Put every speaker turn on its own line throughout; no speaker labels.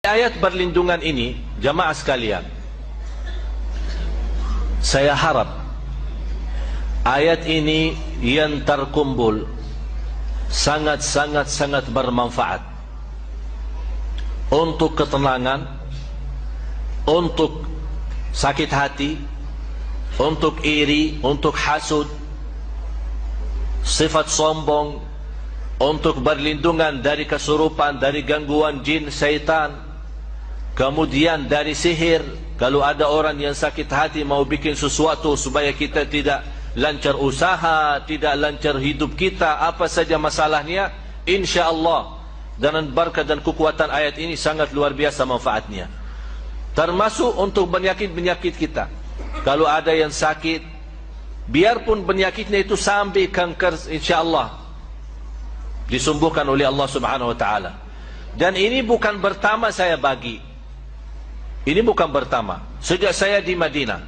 Ayat perlindungan ini, jamaah sekalian, saya harap ayat ini yang terkumpul sangat bermanfaat untuk ketenangan, untuk sakit hati, untuk iri, untuk hasud, sifat sombong, untuk berlindungan dari kesurupan, dari gangguan jin, syaitan, kemudian dari sihir. Kalau ada orang yang sakit hati mau bikin sesuatu supaya kita tidak lancar usaha, tidak lancar hidup kita, apa saja masalahnya, insya-Allah dengan berkat dan kekuatan ayat ini sangat luar biasa manfaatnya. Termasuk untuk penyakit-penyakit kita. Kalau ada yang sakit, biarpun penyakitnya itu sampai kanker, insya-Allah disembuhkan oleh Allah Subhanahu wa taala. Dan ini bukan pertama saya bagi. Ini bukan pertama. Sejak saya di Madinah.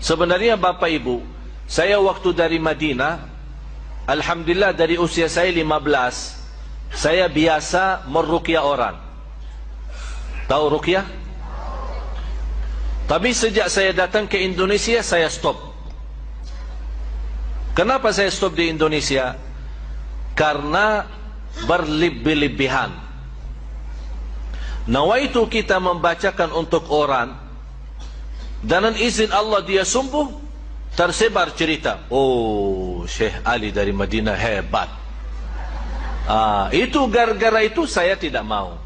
Sebenarnya Bapak Ibu, saya waktu dari Madinah, alhamdulillah dari usia saya 15, saya biasa meruqyah orang. Tahu ruqyah? Tapi sejak saya datang ke Indonesia, saya stop. Kenapa saya stop di Indonesia? Karena berlebih-lebihan. Nawaitu kita membacakan untuk orang, dan dengan izin Allah dia sembuh, tersebar cerita, oh Syekh Ali dari Madinah hebat. Itu gara-gara itu saya tidak mau.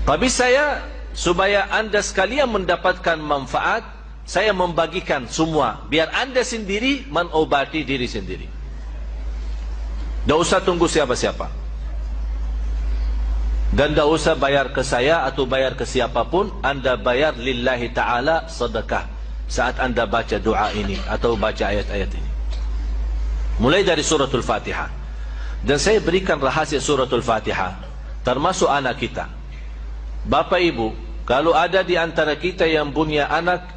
Tapi saya, supaya anda sekalian mendapatkan manfaat, saya membagikan semua, biar anda sendiri mengobati diri sendiri. Tidak usah tunggu siapa-siapa. Dan tidak usah bayar ke saya atau bayar ke siapapun. Anda bayar lillahi ta'ala sedekah saat anda baca doa ini atau baca ayat-ayat ini. Mulai dari suratul Fatihah. Dan saya berikan rahasia suratul Fatihah, termasuk anak kita. Bapak Ibu, kalau ada di antara kita yang punya anak,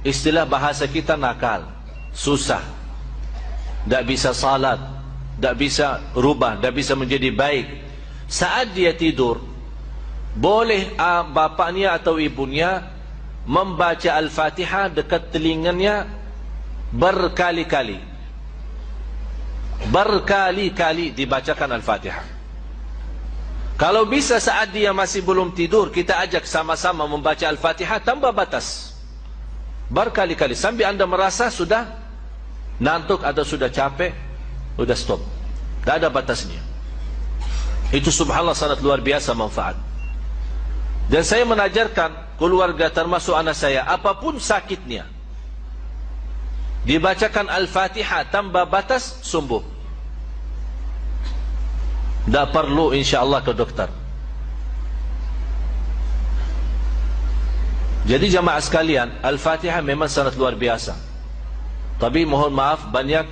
istilah bahasa kita nakal, susah, tidak bisa salat, tidak bisa rubah, tidak bisa menjadi baik. Saat dia tidur, boleh bapaknya atau ibunya membaca Al-Fatihah dekat telinganya berkali-kali. Berkali-kali dibacakan Al-Fatihah. Kalau bisa saat dia masih belum tidur, kita ajak sama-sama membaca Al-Fatihah tanpa batas. Berkali-kali, sampai anda merasa sudah ngantuk atau sudah capek, sudah stop. Tidak ada batasnya. Itu subhanallah sangat luar biasa manfaat. Dan saya menajarkan keluarga termasuk anak saya, apapun sakitnya, dibacakan Al-Fatihah tanpa batas, sembuh. Tidak perlu insya-Allah ke dokter. Jadi jamaah sekalian, Al-Fatihah memang sangat luar biasa. Tapi mohon maaf, banyak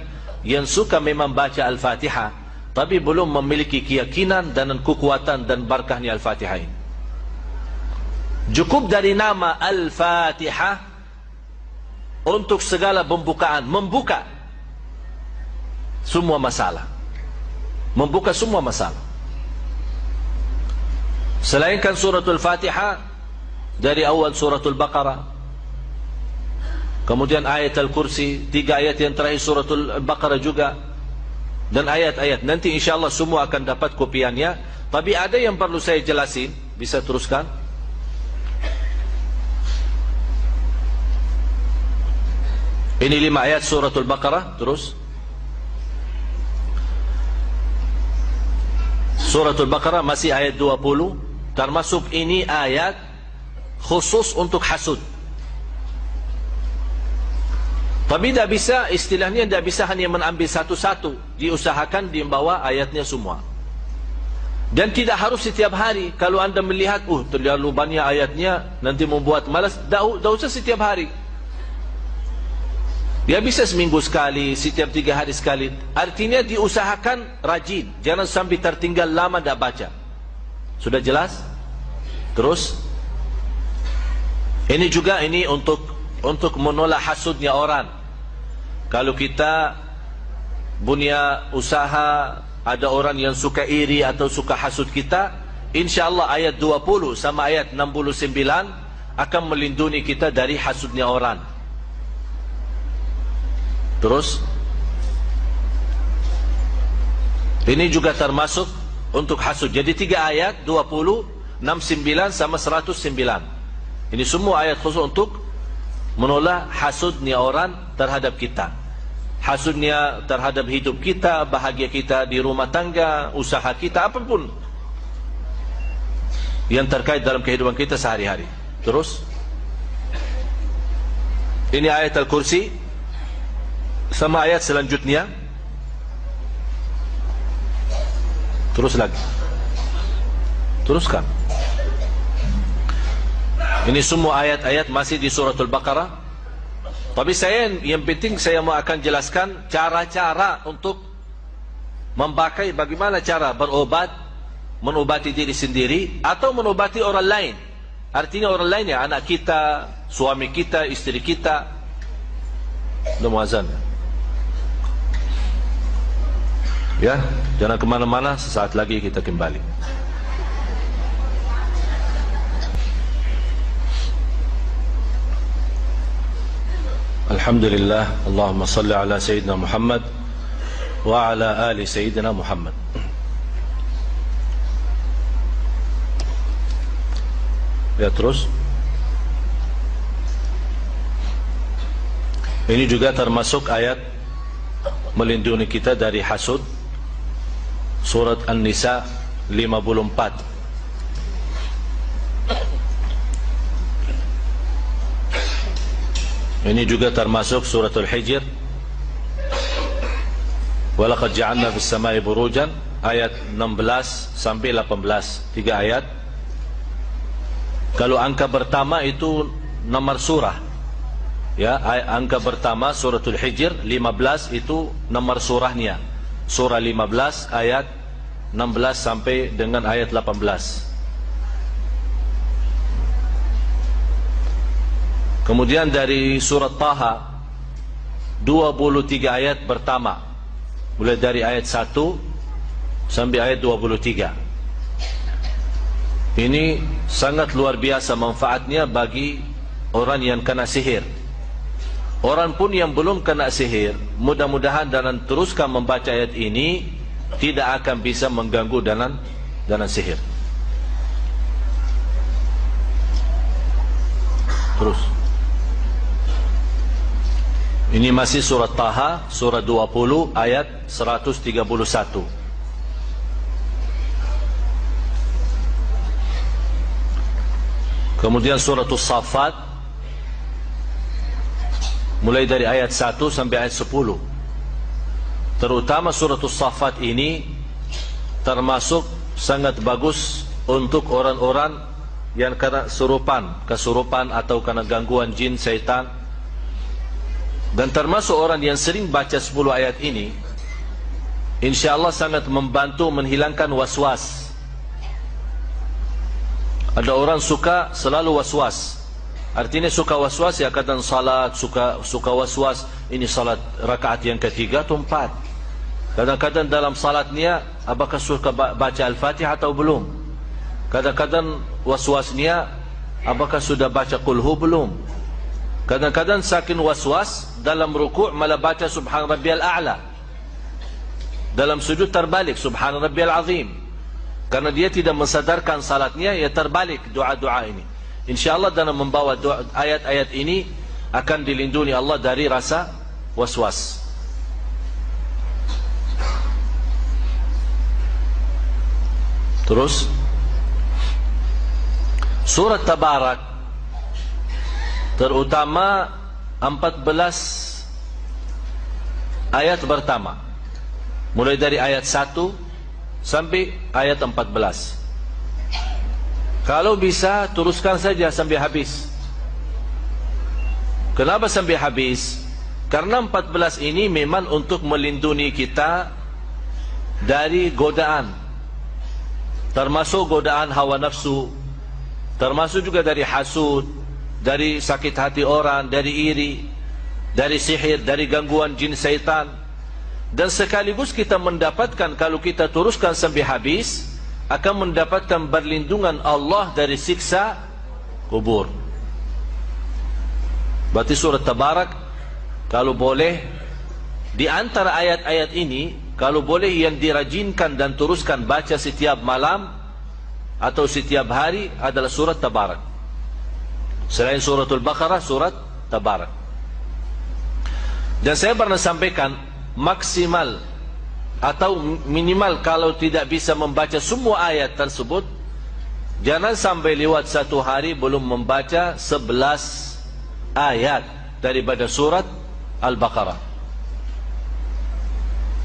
yang suka memang baca Al-Fatihah, tapi belum memiliki keyakinan dan kekuatan dan barakahnya Al-Fatihah ini. Cukup dari nama Al-Fatihah untuk segala pembukaan, membuka semua masalah. Membuka semua masalah. Selainkan suratul Fatihah, dari awal suratul Baqarah, kemudian ayat Al-Kursi, 3 ayat yang terakhir suratul Baqarah juga, dan ayat-ayat nanti insyaAllah semua akan dapat kopiannya. Tapi ada yang perlu saya jelasin. Bisa teruskan? Ini 5 ayat suratul Baqarah. Terus suratul Baqarah masih ayat 20. Termasuk ini ayat khusus untuk hasud. Tapi tidak bisa, istilahnya tidak bisa hanya mengambil satu-satu. Diusahakan dibawa ayatnya semua. Dan tidak harus setiap hari. Kalau anda melihat, terlalu banyak ayatnya, nanti membuat malas, tidak usah setiap hari. Dia bisa seminggu sekali, setiap 3 hari sekali. Artinya diusahakan rajin. Jangan sampai tertinggal lama tidak baca. Sudah jelas? Terus ini juga ini untuk menolak hasudnya orang. Kalau kita punya usaha, ada orang yang suka iri atau suka hasud kita, InsyaAllah ayat 20 sama ayat 69 akan melindungi kita dari hasudnya orang. Terus ini juga termasuk untuk hasud. Jadi 3 ayat, 20, 69 sama 109. Ini semua ayat khusus untuk menolak hasudnya orang terhadap kita. Hasudnya terhadap hidup kita, bahagia kita di rumah tangga, usaha kita, apapun yang terkait dalam kehidupan kita sehari-hari. Terus ini ayat Al-Kursi sama ayat selanjutnya. Terus lagi. Teruskan. Ini semua ayat-ayat masih di suratul Baqarah. Tapi yang penting saya mau akan jelaskan cara-cara untuk memakai, bagaimana cara berobat, menobati diri sendiri atau menobati orang lain. Artinya orang lain ya, anak kita, suami kita, istri kita. Udah mau azan ya, jangan kemana-mana, sesaat lagi kita kembali. Alhamdulillah, Allahumma salli ala Sayyidina Muhammad wa ala ali Sayyidina Muhammad. Ya, terus ini juga termasuk ayat melindungi kita dari hasud, surat An-Nisa 54. Ini juga termasuk suratul Hijr, walaqad ja'alna fis samai burujan, ayat 16 sampai 18, 3 ayat. Kalau angka pertama itu nomor surah, ya, angka pertama suratul Hijr 15 itu nomor surahnya, surah 15 ayat 16 sampai dengan ayat 18. Kemudian dari surat Taha 23 ayat pertama, mulai dari ayat 1 sampai ayat 23. Ini sangat luar biasa manfaatnya bagi orang yang kena sihir. Orang pun yang belum kena sihir, mudah-mudahan dan teruskan membaca ayat ini, tidak akan bisa mengganggu dengan sihir. Terus ini masih surat Taha, surat 20 ayat 131. Kemudian surat As-Saffat mulai dari ayat 1 sampai ayat 10. Terutama surat As-Saffat ini termasuk sangat bagus untuk orang-orang yang kena kesurupan atau kena gangguan jin, syaitan. Dan termasuk orang yang sering baca 10 ayat ini, InsyaAllah sangat membantu menghilangkan was-was. Ada orang suka selalu was-was. Artinya suka was-was, ya kadang salat suka was-was, ini salat rakaat yang ketiga atau 4. Kadang-kadang dalam salatnya apakah suka baca Al-Fatihah atau belum. Kadang-kadang was-wasnya apakah sudah baca Qul Hu belum. Kadang-kadang saking was-was dalam ruku' malah baca Subhan Rabbiyal A'la, dalam sujud terbalik Subhan Rabbiyal Azim, karena dia tidak mensadarkan salatnya, ya terbalik doa-doa ini. InsyaAllah dalam membawa ayat-ayat ini akan dilindungi Allah dari rasa was-was. Terus surat Tabarak, terutama 14 ayat pertama, mulai dari ayat 1 sampai ayat 14. Kalau bisa teruskan saja sampai habis. Kenapa sampai habis? Karena 14 ini memang untuk melindungi kita dari godaan, termasuk godaan hawa nafsu, termasuk juga dari hasud, dari sakit hati orang, dari iri, dari sihir, dari gangguan jin syaitan. Dan sekaligus kita mendapatkan, kalau kita teruskan sampai habis, akan mendapatkan perlindungan Allah dari siksa kubur. Berarti surat Tabarak, kalau boleh di antara ayat-ayat ini, kalau boleh yang dirajinkan dan teruskan baca setiap malam atau setiap hari adalah surat Tabarak. Selain suratul Baqarah, surat Tabarak. Dan saya pernah sampaikan, maksimal atau minimal kalau tidak bisa membaca semua ayat tersebut, jangan sampai lewat satu hari belum membaca 11 ayat daripada surat Al-Baqarah.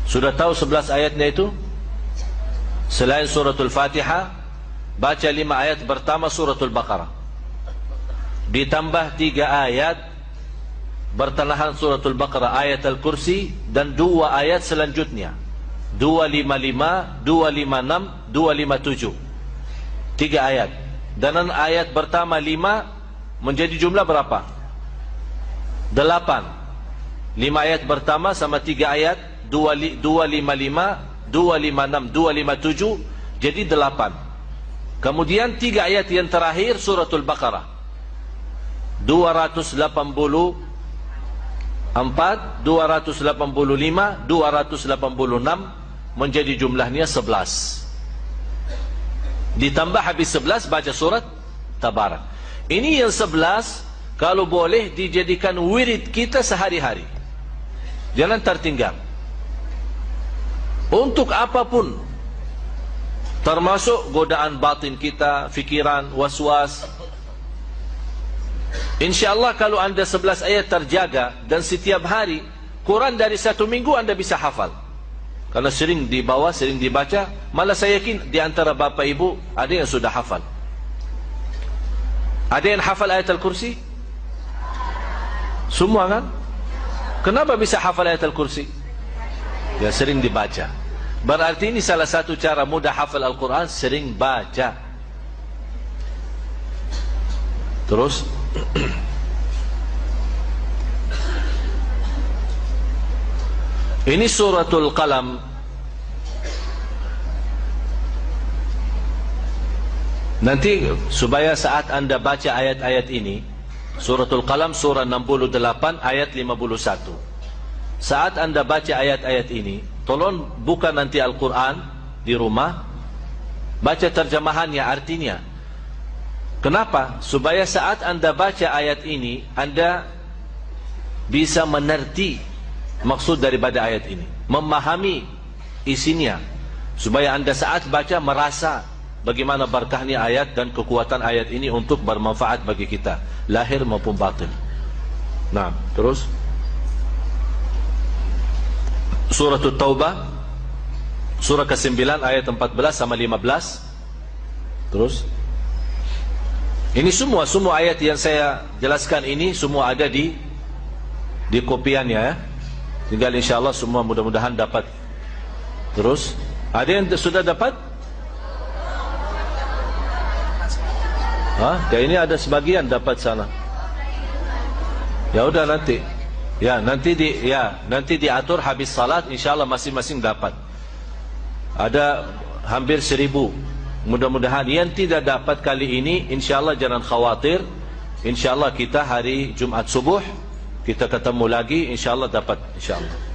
Sudah tahu 11 ayatnya itu? Selain suratul Fatihah, baca 5 ayat pertama suratul Baqarah, ditambah 3 ayat bertengahan suratul Baqarah, ayat Al-Kursi, dan 2 ayat selanjutnya, 255, 256, 257, 3 ayat. Dan ayat pertama 5 menjadi jumlah berapa? 8. 5 ayat pertama sama 3 ayat, 255, 256, 257, jadi 8. Kemudian 3 ayat yang terakhir suratul Baqarah, 284, 285, 286, menjadi jumlahnya 11. Ditambah habis 11 baca surat Tabarak. Ini yang 11 kalau boleh dijadikan wirid kita sehari-hari, jangan tertinggal. Untuk apapun, termasuk godaan batin kita, fikiran, waswas. InsyaAllah kalau anda 11 ayat terjaga dan setiap hari, Quran dari 1 minggu anda bisa hafal. Karena sering dibawa, sering dibaca. Malah saya yakin di antara bapa ibu ada yang sudah hafal. Ada yang hafal ayat Al-Kursi? Semua kan? Kenapa bisa hafal ayat Al-Kursi? Ya, sering dibaca. Berarti ini salah satu cara mudah hafal Al-Quran, sering baca. Terus ini suratul Qalam. Nanti supaya saat anda baca ayat-ayat ini, suratul Qalam surah 68 ayat 51. Saat anda baca ayat-ayat ini, tolong buka nanti Al-Quran di rumah, baca terjemahannya, artinya. Kenapa? Supaya saat anda baca ayat ini, anda bisa mengerti maksud daripada ayat ini, memahami isinya, supaya anda saat baca merasa bagaimana berkahnya ayat dan kekuatan ayat ini untuk bermanfaat bagi kita, lahir maupun batin. Nah, terus surah At-Taubah, surah ke-9 ayat 14 sama 15. Terus ini semua ayat yang saya jelaskan ini semua ada di kopiannya ya. Tinggal insyaAllah semua mudah-mudahan dapat. Terus ada yang sudah dapat? Kayak ini ada sebagian dapat sana. Ya udah nanti. Ya nanti diatur habis salat insyaallah masing-masing dapat. Ada hampir 1000. Mudah-mudahan yang tidak dapat kali ini insyaallah jangan khawatir. Insyaallah kita hari Jumat subuh kita ketemu lagi, insyaallah dapat insyaallah.